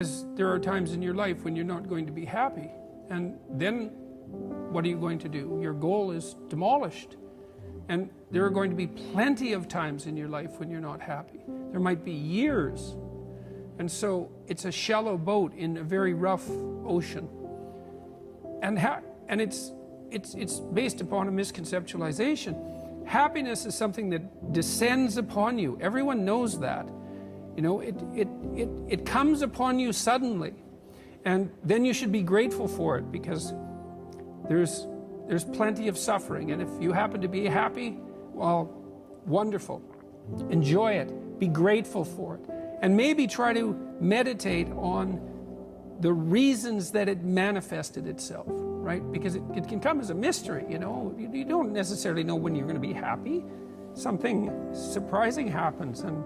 Because there are times in your life when you're not going to be happy. And then what are you going to do? Your goal is demolished. And there are going to be plenty of times in your life when you're not happy. There might be years. And so it's a shallow boat in a very rough ocean. And it's based upon a misconceptualization. Happiness is something that descends upon you. Everyone knows that. You know, it comes upon you suddenly. And then you should be grateful for it, because there's plenty of suffering. And if you happen to be happy, well, wonderful. Enjoy it. Be grateful for it. And maybe try to meditate on the reasons that it manifested itself, right? Because it can come as a mystery, you know. You don't necessarily know when you're going to be happy. Something surprising happens and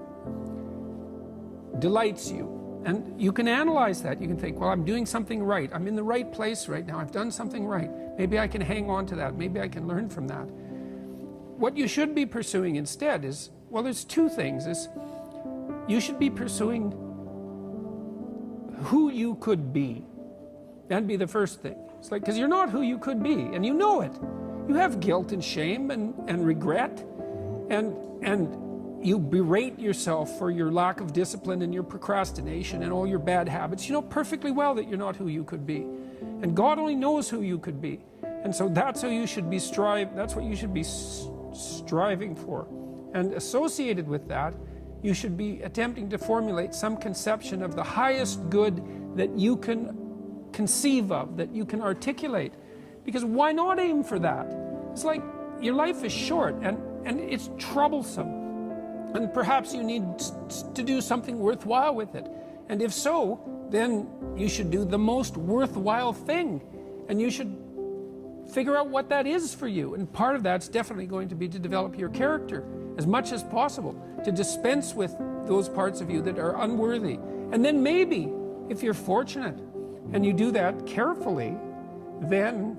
delights you. And you can analyze that. You can think, well, I'm doing something right. I'm in the right place right now. I've done something right. Maybe I can hang on to that. Maybe I can learn from that. What you should be pursuing instead is, well, there's two things. You should be pursuing who you could be. That'd be the first thing. It's like, because you're not who you could be, and you know it. You have guilt and shame and regret, and you berate yourself for your lack of discipline and your procrastination and all your bad habits. You know perfectly well that you're not who you could be. And God only knows who you could be. And so that's how you should be that's what you should be striving for. And associated with that, you should be attempting to formulate some conception of the highest good that you can conceive of, that you can articulate. Because why not aim for that? It's like your life is short and it's troublesome. And perhaps you need to do something worthwhile with it. And if so, then you should do the most worthwhile thing. And you should figure out what that is for you. And part of that's definitely going to be to develop your character as much as possible, to dispense with those parts of you that are unworthy. And then maybe, if you're fortunate and you do that carefully, then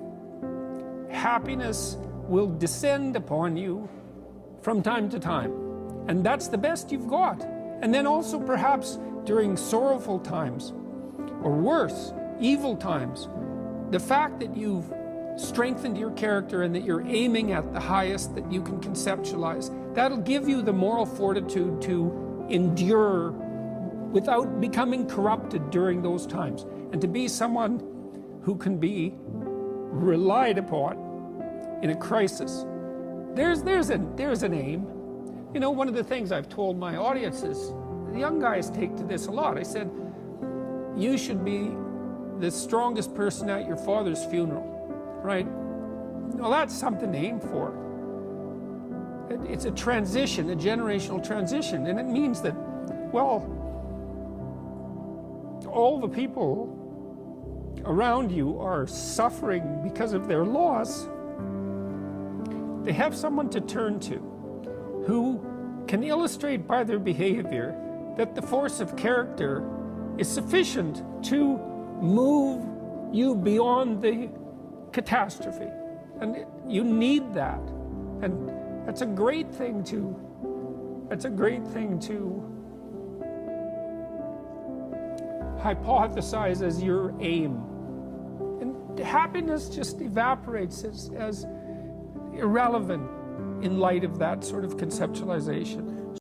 happiness will descend upon you from time to time. And that's the best you've got. And then also perhaps during sorrowful times, or worse, evil times, the fact that you've strengthened your character and that you're aiming at the highest that you can conceptualize, that'll give you the moral fortitude to endure without becoming corrupted during those times, and to be someone who can be relied upon in a crisis. There's an aim. You know, one of the things I've told my audience is, the young guys take to this a lot. I said, you should be the strongest person at your father's funeral, right? Well, that's something to aim for. It's a transition, a generational transition, and it means that, well, all the people around you are suffering because of their loss. They have someone to turn to who can illustrate by their behavior that the force of character is sufficient to move you beyond the catastrophe. And you need that. And that's a great thing to hypothesize as your aim. And happiness just evaporates as irrelevant in light of that sort of conceptualization.